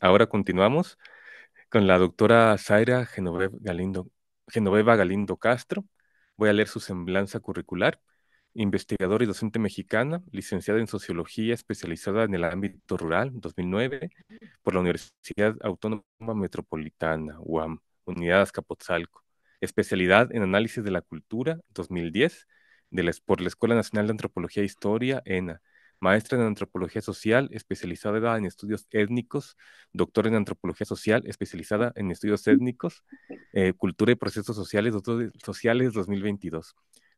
Ahora continuamos con la doctora Zaira Genoveva Galindo Castro. Voy a leer su semblanza curricular. Investigadora y docente mexicana, licenciada en Sociología, especializada en el ámbito rural, 2009, por la Universidad Autónoma Metropolitana, UAM, Unidad Azcapotzalco. Especialidad en Análisis de la Cultura, 2010, por la Escuela Nacional de Antropología e Historia, ENA. Maestra en Antropología Social, especializada en estudios étnicos, doctora en Antropología Social, especializada en estudios étnicos, Cultura y Procesos Sociales 2022.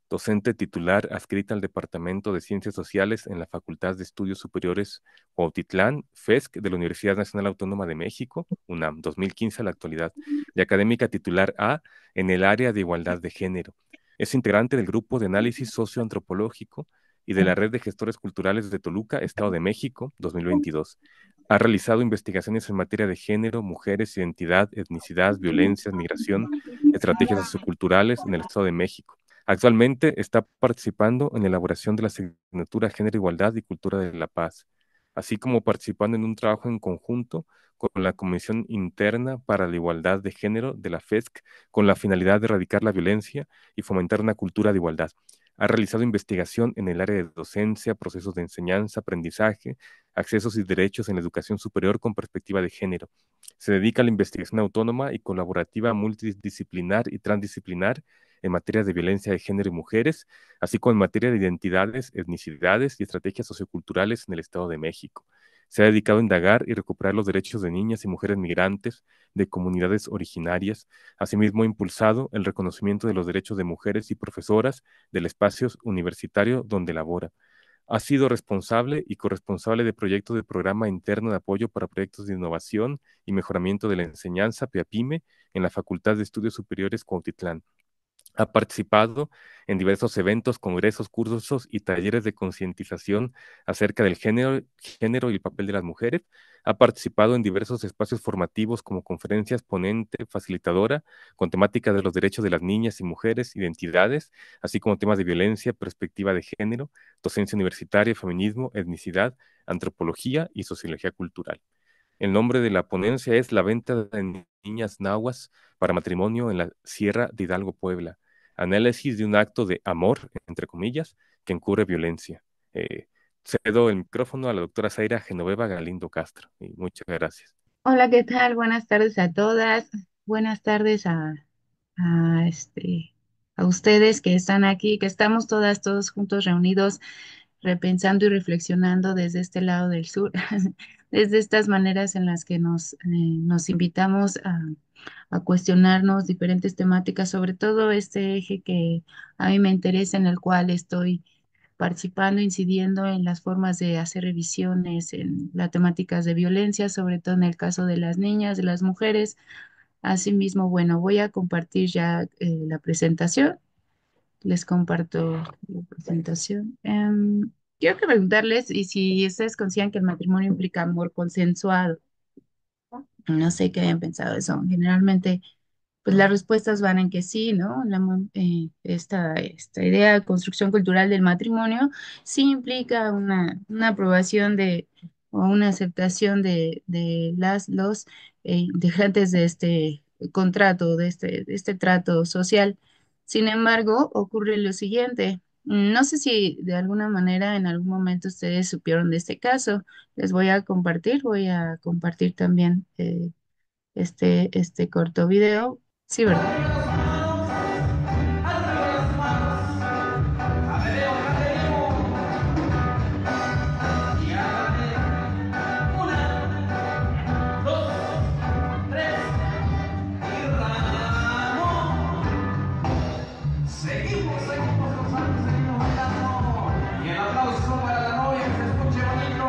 Docente titular adscrita al Departamento de Ciencias Sociales en la Facultad de Estudios Superiores Cuautitlán, FESC, de la Universidad Nacional Autónoma de México, UNAM, 2015 a la actualidad, y académica titular A en el área de igualdad de género. Es integrante del Grupo de Análisis Socioantropológico y de la Red de Gestores Culturales de Toluca, Estado de México, 2022. Ha realizado investigaciones en materia de género, mujeres, identidad, etnicidad, violencia, migración, estrategias socioculturales en el Estado de México. Actualmente está participando en la elaboración de la asignatura Género, Igualdad y Cultura de la Paz, así como participando en un trabajo en conjunto con la Comisión Interna para la Igualdad de Género de la FESC, con la finalidad de erradicar la violencia y fomentar una cultura de igualdad. Ha realizado investigación en el área de docencia, procesos de enseñanza, aprendizaje, accesos y derechos en la educación superior con perspectiva de género. Se dedica a la investigación autónoma y colaborativa multidisciplinar y transdisciplinar en materia de violencia de género y mujeres, así como en materia de identidades, etnicidades y estrategias socioculturales en el Estado de México. Se ha dedicado a indagar y recuperar los derechos de niñas y mujeres migrantes de comunidades originarias. Asimismo, ha impulsado el reconocimiento de los derechos de mujeres y profesoras del espacio universitario donde labora. Ha sido responsable y corresponsable de proyectos de programa interno de apoyo para proyectos de innovación y mejoramiento de la enseñanza, PEAPIME, en la Facultad de Estudios Superiores Cuautitlán. Ha participado en diversos eventos, congresos, cursos y talleres de concientización acerca del género y el papel de las mujeres. Ha participado en diversos espacios formativos como conferencias, ponente, facilitadora, con temática de los derechos de las niñas y mujeres, identidades, así como temas de violencia, perspectiva de género, docencia universitaria, feminismo, etnicidad, antropología y sociología cultural. El nombre de la ponencia es La venta de niñas nahuas para matrimonio en la Sierra de Hidalgo, Puebla. Análisis de un acto de amor, entre comillas, que encubre violencia. Eh, Cedo el micrófono a la doctora Zaira Genoveva Galindo Castro. Y muchas gracias. Hola, ¿qué tal? Buenas tardes a todas. Buenas tardes a ustedes que están aquí, que estamos todos juntos reunidos, repensando y reflexionando desde este lado del sur, desde estas maneras en las que nos invitamos a cuestionarnos diferentes temáticas, sobre todo este eje que a mí me interesa, en el cual estoy participando, incidiendo en las formas de hacer revisiones en las temáticas de violencia, sobre todo en el caso de las niñas, de las mujeres. Asimismo, bueno, voy a compartir ya la presentación. Les comparto la presentación. Quiero preguntarles y si ustedes consideran que el matrimonio implica amor consensuado. No sé qué hayan pensado de eso. Generalmente pues las respuestas van en que sí, ¿no? Esta idea de construcción cultural del matrimonio sí implica una aprobación o una aceptación de los integrantes de este contrato, de este trato social. Sin embargo, ocurre lo siguiente. No sé si de alguna manera en algún momento ustedes supieron de este caso. Les voy a compartir también este corto video. Sí, ¿verdad? Seguimos, seguimos gozando, seguimos bailando. Y el aplauso para la novia, que se escuche bonito.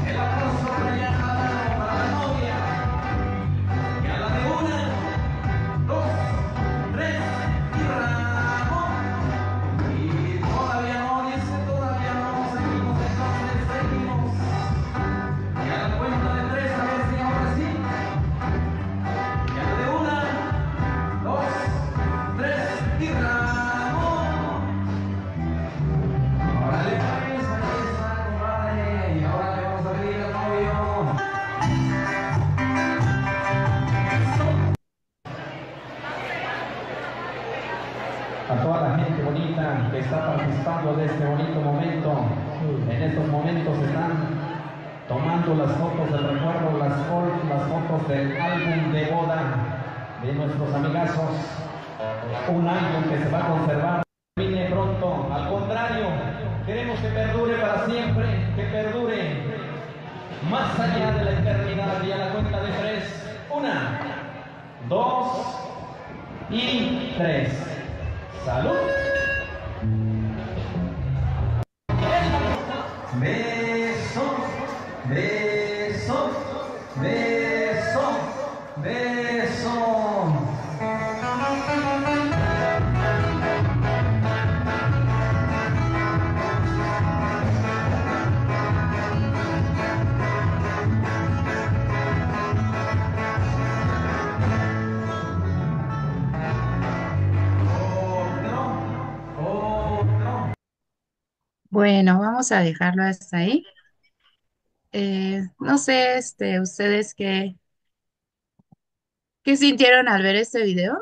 El aplauso para la novia. Y a la de una, dos, tres, y Ramón. Y todavía no, dice, todavía no. Seguimos entonces, seguimos. Y a la cuenta de tres, a ver si ahora sí. Y a la de una, dos, tres, y Ramón. Órale, pues, ahí que está participando de este bonito momento. En estos momentos están tomando las fotos de recuerdo, las fotos del álbum de boda de nuestros amigazos. Un álbum que se va a conservar, termine pronto. Al contrario, queremos que perdure para siempre, que perdure más allá de la eternidad. Y a la cuenta de tres: una, dos y tres. ¡Salud! Beso, beso, beso, beso. Bueno, vamos a dejarlo hasta ahí. No sé, ustedes qué sintieron al ver este video.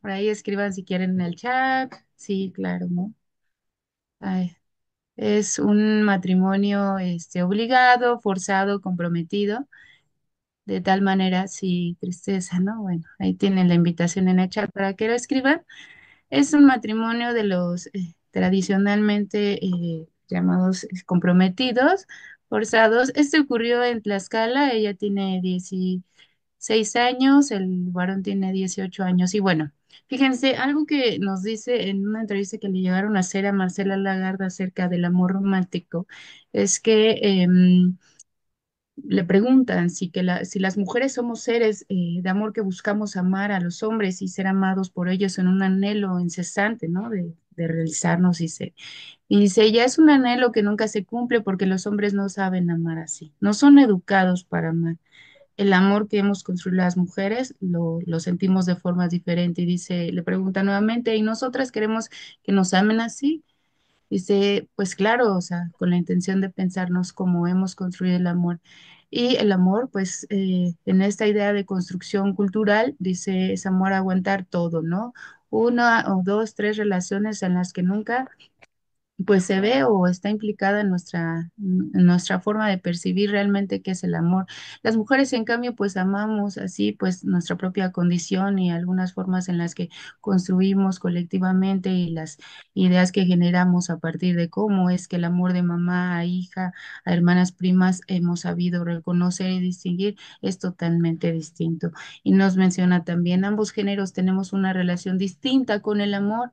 Por ahí escriban si quieren en el chat. Sí, claro, ¿no? Ay, es un matrimonio, obligado, forzado, comprometido. De tal manera, sí, tristeza, ¿no? Bueno, ahí tienen la invitación en el chat para que lo escriban. Es un matrimonio de los tradicionalmente llamados comprometidos, forzados. Este ocurrió en Tlaxcala, ella tiene 16 años, el varón tiene 18 años. Y bueno, fíjense, algo que nos dice en una entrevista que le llegaron a hacer a Marcela Lagarde acerca del amor romántico, es que le preguntan si las mujeres somos seres de amor que buscamos amar a los hombres y ser amados por ellos en un anhelo incesante, ¿no? De realizarnos y dice, ella es un anhelo que nunca se cumple porque los hombres no saben amar así, no son educados para amar. El amor que hemos construido las mujeres lo sentimos de formas diferentes y dice, le pregunta nuevamente, ¿y nosotras queremos que nos amen así? Dice, pues claro, o sea, con la intención de pensarnos cómo hemos construido el amor. Y el amor, pues en esta idea de construcción cultural, dice, es amor a aguantar todo, ¿no? Una o dos, tres relaciones en las que nunca pues se ve o está implicada en nuestra forma de percibir realmente qué es el amor. Las mujeres, en cambio, pues amamos así, pues nuestra propia condición y algunas formas en las que construimos colectivamente y las ideas que generamos a partir de cómo es que el amor de mamá a hija, a hermanas primas hemos sabido reconocer y distinguir es totalmente distinto. Y nos menciona también, ambos géneros tenemos una relación distinta con el amor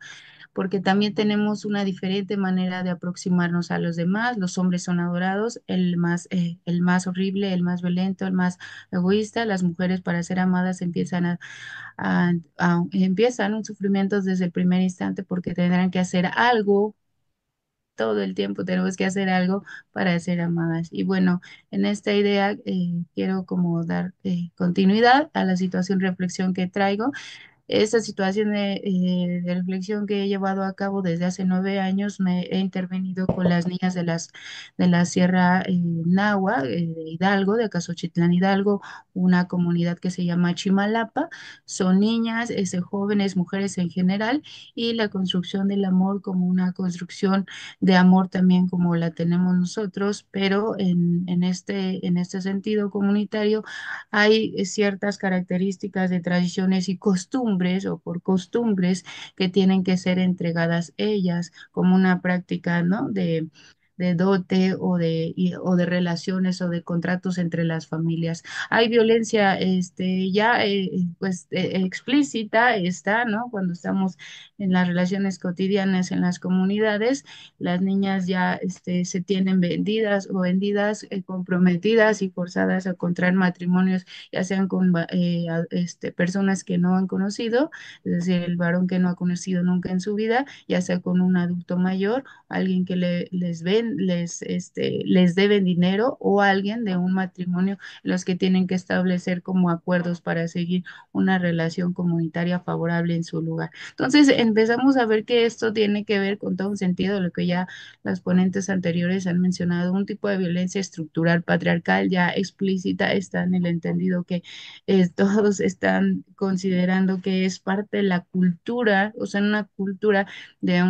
porque también tenemos una diferente manera de aproximarnos a los demás. Los hombres son adorados, el más horrible, el más violento, el más egoísta. Las mujeres para ser amadas empiezan un sufrimiento desde el primer instante porque tendrán que hacer algo. Todo el tiempo tenemos que hacer algo para ser amadas. Y bueno, en esta idea quiero como dar continuidad a la situación reflexión que traigo. Esta situación de reflexión que he llevado a cabo desde hace 9 años, me he intervenido con las niñas de la Sierra Nahua, de Hidalgo, de Acasochitlán Hidalgo, una comunidad que se llama Chimalapa. Son niñas, jóvenes, mujeres en general, y la construcción del amor como una construcción de amor también como la tenemos nosotros, pero en este sentido comunitario hay ciertas características de tradiciones y costumbres o por costumbres que tienen que ser entregadas ellas como una práctica, ¿no? De dote o de relaciones o de contratos entre las familias. Hay violencia ya pues explícita está, ¿no? Cuando estamos en las relaciones cotidianas en las comunidades, las niñas ya se tienen vendidas o vendidas, comprometidas y forzadas a contraer matrimonios, ya sean con personas que no han conocido, es decir, el varón que no ha conocido nunca en su vida, ya sea con un adulto mayor, alguien que les vende alguien les deben dinero o alguien de un matrimonio los que tienen que establecer como acuerdos para seguir una relación comunitaria favorable en su lugar. Entonces empezamos a ver que esto tiene que ver con todo un sentido de lo que ya las ponentes anteriores han mencionado, un tipo de violencia estructural patriarcal ya explícita está en el entendido que todos están considerando que es parte de la cultura, o sea, una cultura de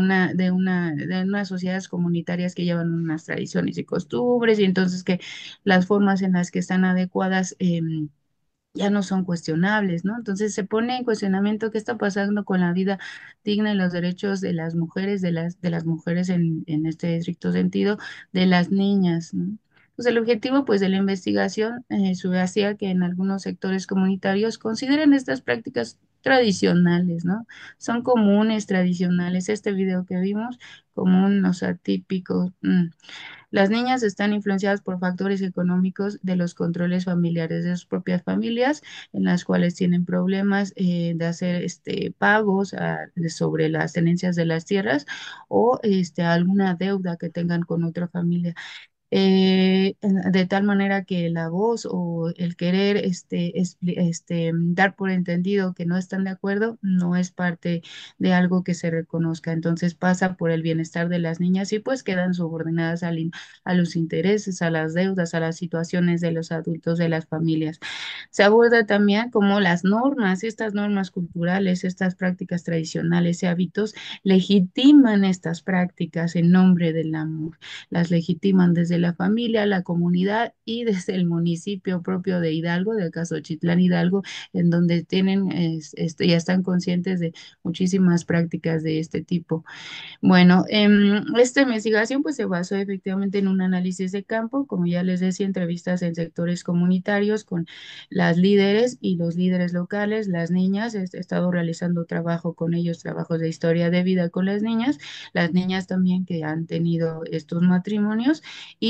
unas sociedades comunitarias que llevan unas tradiciones y costumbres, y entonces que las formas en las que están adecuadas ya no son cuestionables, ¿no? Entonces se pone en cuestionamiento qué está pasando con la vida digna y los derechos de las mujeres, de las mujeres en este estricto sentido, de las niñas, ¿no? Pues el objetivo, pues, de la investigación subyace que en algunos sectores comunitarios consideran estas prácticas tradicionales, ¿no? Son comunes, tradicionales. Este video que vimos, común, o sea, típico. Las niñas están influenciadas por factores económicos de los controles familiares de sus propias familias, en las cuales tienen problemas de hacer pagos sobre las tenencias de las tierras o alguna deuda que tengan con otra familia de tal manera que la voz o el querer dar por entendido que no están de acuerdo no es parte de algo que se reconozca. Entonces pasa por el bienestar de las niñas y pues quedan subordinadas a los intereses, a las deudas, a las situaciones de los adultos de las familias. Se aborda también como las normas, estas normas culturales, estas prácticas tradicionales y hábitos legitiman estas prácticas en nombre del amor, las legitiman desde la familia, la comunidad y desde el municipio propio de Hidalgo, del caso Chitlán Hidalgo, en donde tienen, ya están conscientes de muchísimas prácticas de este tipo. Bueno, esta investigación pues se basó efectivamente en un análisis de campo, como ya les decía, entrevistas en sectores comunitarios con las líderes y los líderes locales, las niñas, he estado realizando trabajo con ellos, trabajos de historia de vida con las niñas también que han tenido estos matrimonios y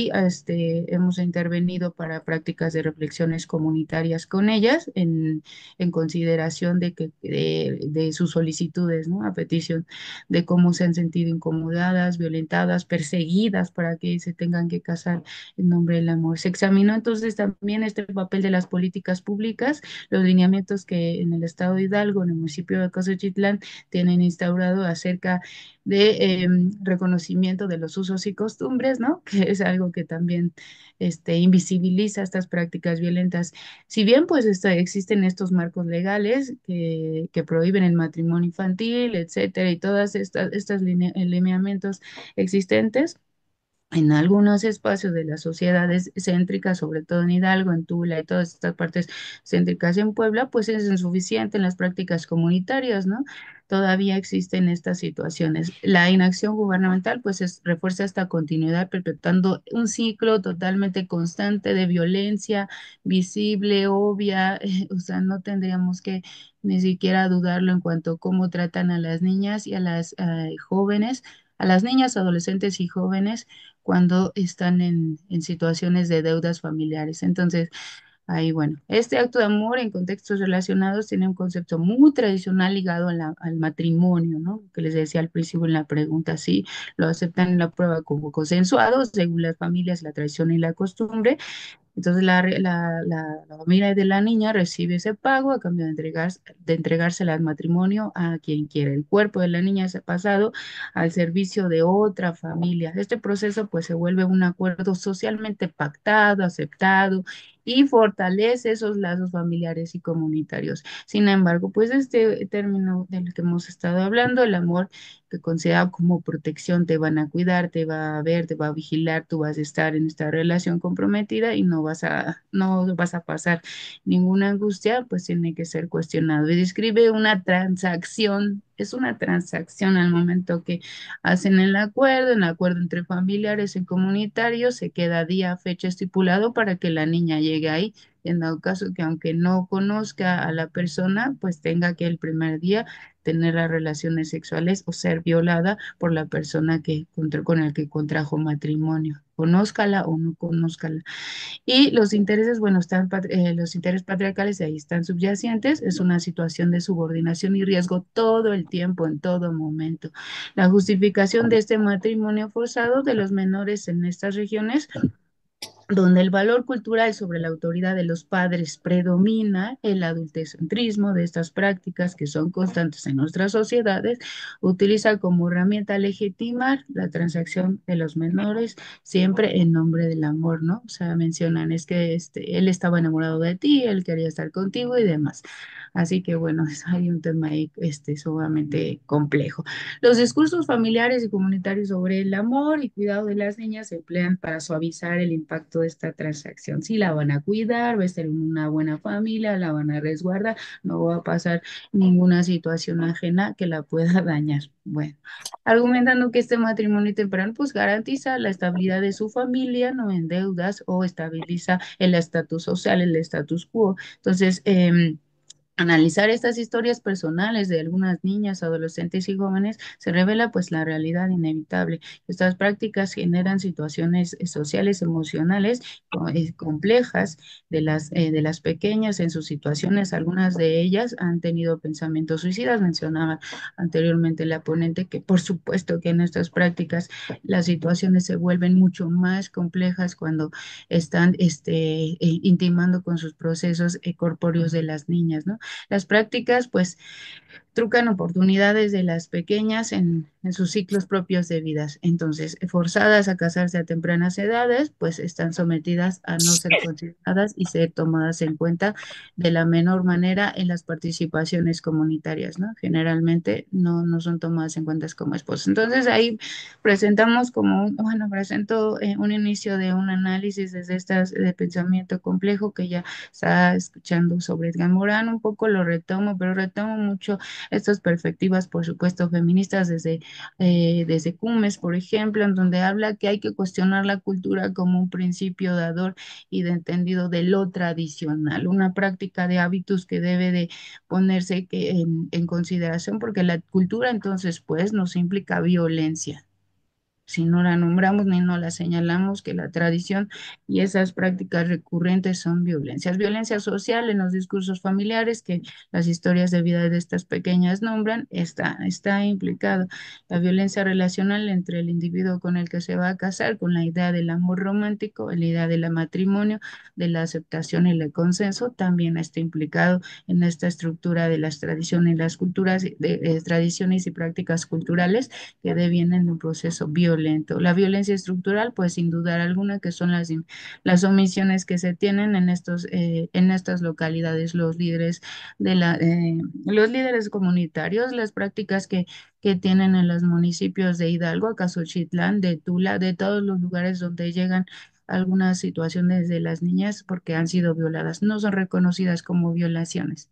hemos intervenido para prácticas de reflexiones comunitarias con ellas en consideración de sus solicitudes, ¿no? A petición de cómo se han sentido incomodadas, violentadas, perseguidas para que se tengan que casar en nombre del amor. Se examinó entonces también este papel de las políticas públicas, los lineamientos que en el estado de Hidalgo, en el municipio de Cozochitlán, tienen instaurado acerca de reconocimiento de los usos y costumbres, ¿no? Que es algo que también invisibiliza estas prácticas violentas. Si bien pues existen estos marcos legales que prohíben el matrimonio infantil, etcétera, y todas estas lineamientos existentes, en algunos espacios de las sociedades céntricas, sobre todo en Hidalgo, en Tula y todas estas partes céntricas en Puebla, pues es insuficiente en las prácticas comunitarias, ¿no? Todavía existen estas situaciones. La inacción gubernamental, pues refuerza esta continuidad, perpetuando un ciclo totalmente constante de violencia visible, obvia, o sea, no tendríamos que ni siquiera dudarlo en cuanto a cómo tratan a las niñas y a las jóvenes, a las niñas, adolescentes y jóvenes cuando están en situaciones de deudas familiares. Entonces, ahí, bueno, este acto de amor en contextos relacionados tiene un concepto muy tradicional ligado a al matrimonio, ¿no? Que les decía al principio en la pregunta, sí, lo aceptan en la prueba como consensuado, según las familias, la tradición y la costumbre, entonces la familia de la niña recibe ese pago a cambio de entregársela al matrimonio a quien quiera. El cuerpo de la niña es pasado al servicio de otra familia. Este proceso pues se vuelve un acuerdo socialmente pactado, aceptado y fortalece esos lazos familiares y comunitarios. Sin embargo, pues este término del que hemos estado hablando, el amor que considera como protección, te van a cuidar, te va a ver, te va a vigilar, tú vas a estar en esta relación comprometida y no vas a pasar ninguna angustia, pues tiene que ser cuestionado. Y describe una transacción, es una transacción al momento que hacen el acuerdo entre familiares y comunitarios, se queda día, fecha estipulado para que la niña llegue ahí. En dado caso que aunque no conozca a la persona, pues tenga que el primer día tener las relaciones sexuales o ser violada por la persona con el que contrajo matrimonio, conózcala o no conózcala. Y los intereses, bueno, los intereses patriarcales ahí están subyacentes, es una situación de subordinación y riesgo todo el tiempo, en todo momento. La justificación de este matrimonio forzado de los menores en estas regiones donde el valor cultural sobre la autoridad de los padres predomina, el adultocentrismo de estas prácticas que son constantes en nuestras sociedades, utiliza como herramienta legitimar la transacción de los menores siempre en nombre del amor, ¿no? O sea, mencionan, es que él estaba enamorado de ti, él quería estar contigo y demás. Así que bueno, hay un tema ahí sumamente complejo. Los discursos familiares y comunitarios sobre el amor y cuidado de las niñas se emplean para suavizar el impacto de esta transacción. Si la van a cuidar, va a ser una buena familia, la van a resguardar, no va a pasar ninguna situación ajena que la pueda dañar. Bueno, argumentando que este matrimonio temprano pues garantiza la estabilidad de su familia, no en deudas o estabiliza el estatus social, el status quo. Entonces, analizar estas historias personales de algunas niñas, adolescentes y jóvenes se revela pues la realidad inevitable. Estas prácticas generan situaciones sociales, emocionales complejas de las pequeñas en sus situaciones. Algunas de ellas han tenido pensamientos suicidas. Mencionaba anteriormente la ponente que por supuesto que en estas prácticas las situaciones se vuelven mucho más complejas cuando están intimando con sus procesos corpóreos de las niñas, ¿no? Las prácticas, pues, trucan oportunidades de las pequeñas en sus ciclos propios de vidas. Entonces, forzadas a casarse a tempranas edades, pues están sometidas a no ser consideradas y ser tomadas en cuenta de la menor manera en las participaciones comunitarias, ¿no? Generalmente no son tomadas en cuenta como esposas. Entonces, ahí presentamos bueno, presento un inicio de un análisis desde estas de pensamiento complejo que ya está escuchando sobre Edgar Morin, un poco lo retomo, pero retomo mucho estas perspectivas, por supuesto, feministas desde Cumes, por ejemplo, en donde habla que hay que cuestionar la cultura como un principio dador y de entendido de lo tradicional, una práctica de hábitos que debe de ponerse en consideración, porque la cultura entonces, pues, nos implica violencia si no la nombramos ni no la señalamos, que la tradición y esas prácticas recurrentes son violencias. Violencia social en los discursos familiares que las historias de vida de estas pequeñas nombran, está implicado. La violencia relacional entre el individuo con el que se va a casar, con la idea del amor romántico, la idea del matrimonio, de la aceptación y el consenso, también está implicado en esta estructura de las tradiciones y las culturas, de tradiciones y prácticas culturales que devienen de un proceso violento. La violencia estructural, pues sin dudar alguna, que son las omisiones que se tienen en estas localidades, los líderes comunitarios, las prácticas que tienen en los municipios de Hidalgo, Acasochitlán, de Tula, de todos los lugares donde llegan algunas situaciones de las niñas porque han sido violadas. No son reconocidas como violaciones.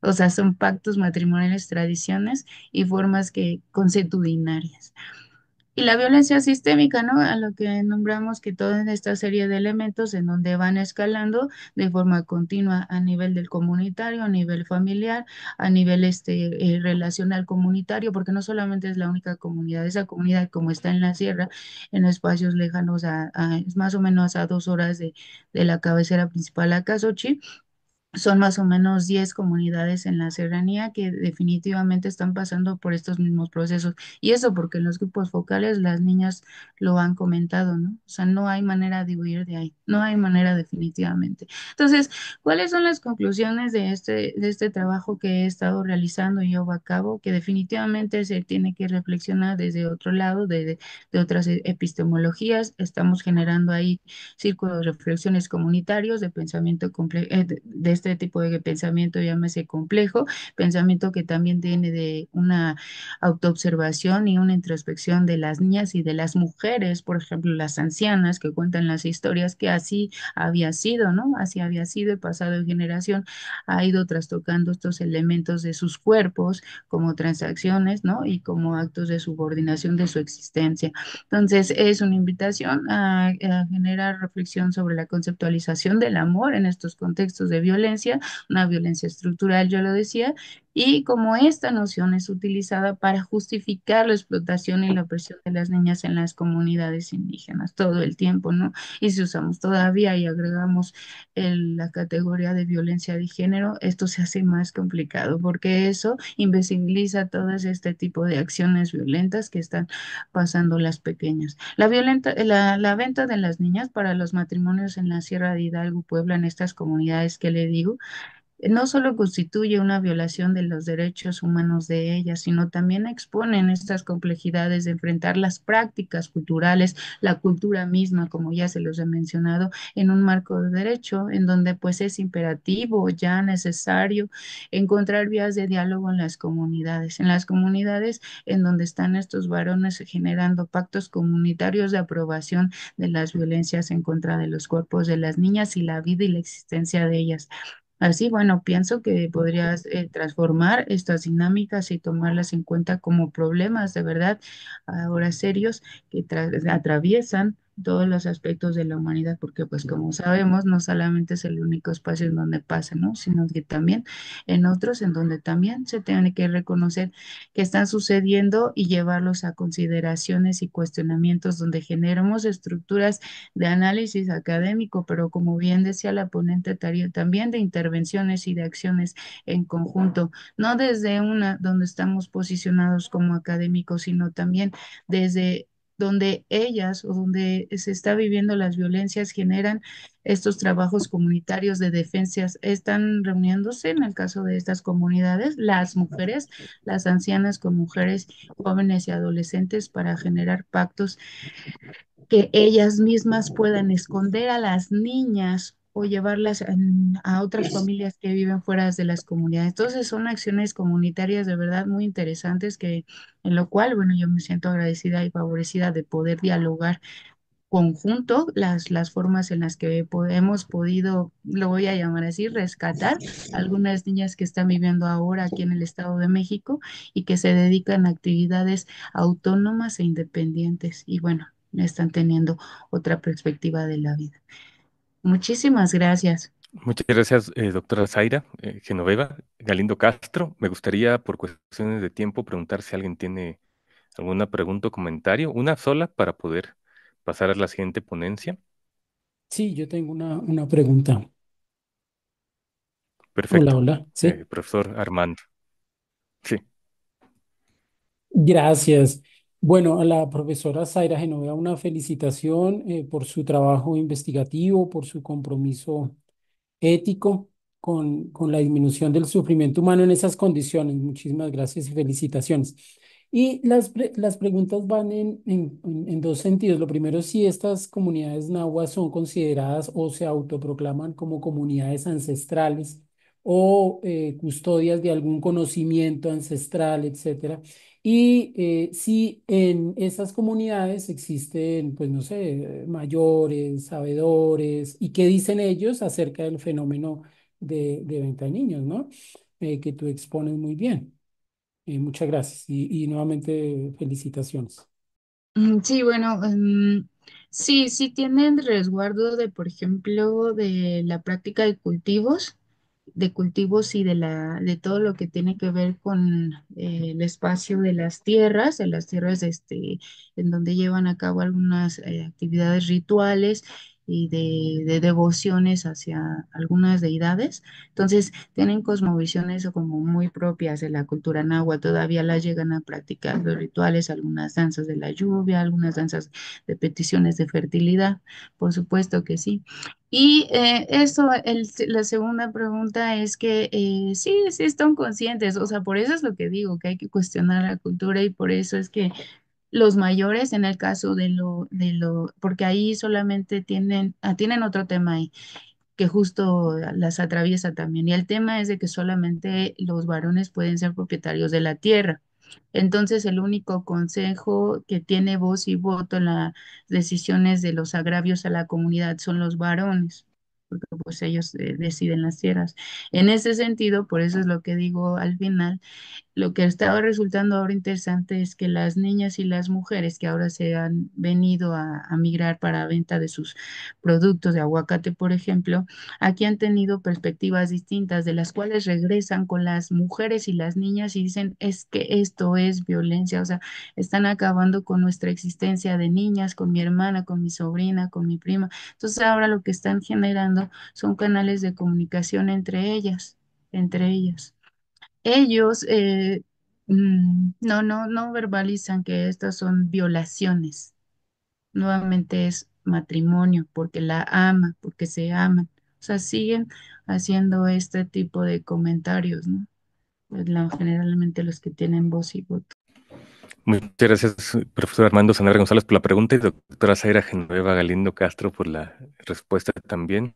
O sea, son pactos matrimoniales, tradiciones y formas que consuetudinarias. Y la violencia sistémica, ¿no? A lo que nombramos que toda esta serie de elementos en donde van escalando de forma continua a nivel del comunitario, a nivel familiar, a nivel relacional comunitario, porque no solamente es la única comunidad, esa comunidad como está en la sierra, en espacios lejanos es más o menos a 2 horas de la cabecera principal a Casochi, son más o menos 10 comunidades en la serranía que definitivamente están pasando por estos mismos procesos. Y eso porque en los grupos focales las niñas lo han comentado, ¿no? O sea, no hay manera de huir de ahí, no hay manera definitivamente. Entonces, ¿cuáles son las conclusiones de este trabajo que he estado realizando y llevo a cabo? Que definitivamente se tiene que reflexionar desde otro lado, de otras epistemologías. Estamos generando ahí círculos de reflexiones comunitarios de pensamiento de este tipo de pensamiento, llámese complejo, pensamiento que también tiene de una autoobservación y una introspección de las niñas y de las mujeres, por ejemplo, las ancianas que cuentan las historias que así había sido, ¿no? Así había sido y pasado en generación, ha ido trastocando estos elementos de sus cuerpos como transacciones, ¿no? Y como actos de subordinación de su existencia. Entonces, es una invitación a generar reflexión sobre la conceptualización del amor en estos contextos de violencia, una violencia estructural, yo lo decía, Y como esta noción es utilizada para justificar la explotación y la opresión de las niñas en las comunidades indígenas todo el tiempo, ¿no? Y si usamos todavía y agregamos la categoría de violencia de género, esto se hace más complicado porque eso invisibiliza todo este tipo de acciones violentas que están pasando las pequeñas. La venta de las niñas para los matrimonios en la Sierra de Hidalgo, Puebla, en estas comunidades que le digo, no solo constituye una violación de los derechos humanos de ellas, sino también exponen estas complejidades de enfrentar las prácticas culturales, la cultura misma, como ya se los he mencionado, en un marco de derecho, en donde pues es imperativo, ya necesario, encontrar vías de diálogo en las comunidades en donde están estos varones generando pactos comunitarios de aprobación de las violencias en contra de los cuerpos de las niñas y la vida y la existencia de ellas. Así, bueno, pienso que podrías transformar estas dinámicas y tomarlas en cuenta como problemas de verdad, ahora serios, que atraviesan todos los aspectos de la humanidad, porque pues como sabemos, no solamente es el único espacio en donde pasa, ¿no? Sino que también en otros en donde también se tiene que reconocer que están sucediendo y llevarlos a consideraciones y cuestionamientos donde generemos estructuras de análisis académico, pero como bien decía la ponente, también de intervenciones y de acciones en conjunto, no desde una donde estamos posicionados como académicos, sino también desde donde ellas o donde se está viviendo las violencias generan estos trabajos comunitarios de defensas, están reuniéndose en el caso de estas comunidades, las mujeres, las ancianas con mujeres jóvenes y adolescentes para generar pactos que ellas mismas puedan esconder a las niñas o llevarlas a otras familias que viven fuera de las comunidades. Entonces son acciones comunitarias de verdad muy interesantes que en lo cual, bueno, yo me siento agradecida y favorecida de poder dialogar conjunto las formas en las que hemos podido, lo voy a llamar así, rescatar algunas niñas que están viviendo ahora aquí en el Estado de México y que se dedican a actividades autónomas e independientes y bueno, están teniendo otra perspectiva de la vida. Muchísimas gracias. Muchas gracias, doctora Zaira Genoveva Galindo Castro. Me gustaría, por cuestiones de tiempo, preguntar si alguien tiene alguna pregunta o comentario, una sola para poder pasar a la siguiente ponencia. Sí, yo tengo una pregunta. Hola, Perfecto. hola. Sí, Profesor Armando. Sí, gracias. Bueno, a la profesora Zaira Genoveva una felicitación por su trabajo investigativo, por su compromiso ético con la disminución del sufrimiento humano en esas condiciones. Muchísimas gracias y felicitaciones. Y las preguntas van en dos sentidos. Lo primero, si estas comunidades nahuas son consideradas o se autoproclaman como comunidades ancestrales o custodias de algún conocimiento ancestral, etcétera. Y si en esas comunidades existen, pues no sé, mayores, sabedores, y qué dicen ellos acerca del fenómeno de venta de niños, ¿no? Que tú expones muy bien. Muchas gracias y nuevamente felicitaciones. Sí, bueno, sí, sí tienen resguardo de, por ejemplo, de la práctica de cultivos y de todo lo que tiene que ver con el espacio de las tierras en donde llevan a cabo algunas actividades rituales y de devociones hacia algunas deidades. Entonces, tienen cosmovisiones como muy propias de la cultura náhuatl, todavía las llegan a practicar los rituales, algunas danzas de la lluvia, algunas danzas de peticiones de fertilidad, por supuesto que sí. Y la segunda pregunta es que sí, sí están conscientes, o sea, por eso es lo que digo, que hay que cuestionar la cultura y por eso es que los mayores, en el caso porque ahí solamente tienen otro tema ahí, que justo las atraviesa también. Y el tema es de que solamente los varones pueden ser propietarios de la tierra. Entonces, el único consejo que tiene voz y voto en las decisiones de los agravios a la comunidad son los varones. porque pues ellos deciden las tierras. En ese sentido, por eso es lo que digo al final, lo que estaba resultando ahora interesante es que las niñas y las mujeres que ahora se han venido a migrar para venta de sus productos de aguacate, por ejemplo, aquí han tenido perspectivas distintas, de las cuales regresan con las mujeres y las niñas y dicen, es que esto es violencia, o sea, están acabando con nuestra existencia de niñas, con mi hermana, con mi sobrina, con mi prima. Entonces ahora lo que están generando son canales de comunicación entre ellas, entre ellas. Ellos no verbalizan que estas son violaciones. Nuevamente es matrimonio, porque la ama, porque se aman. O sea, siguen haciendo este tipo de comentarios, ¿no? Pues generalmente los que tienen voz y voto. Muchas gracias, profesor Armando Sanabria González, por la pregunta y doctora Zaira Genoveva Galindo Castro por la respuesta también.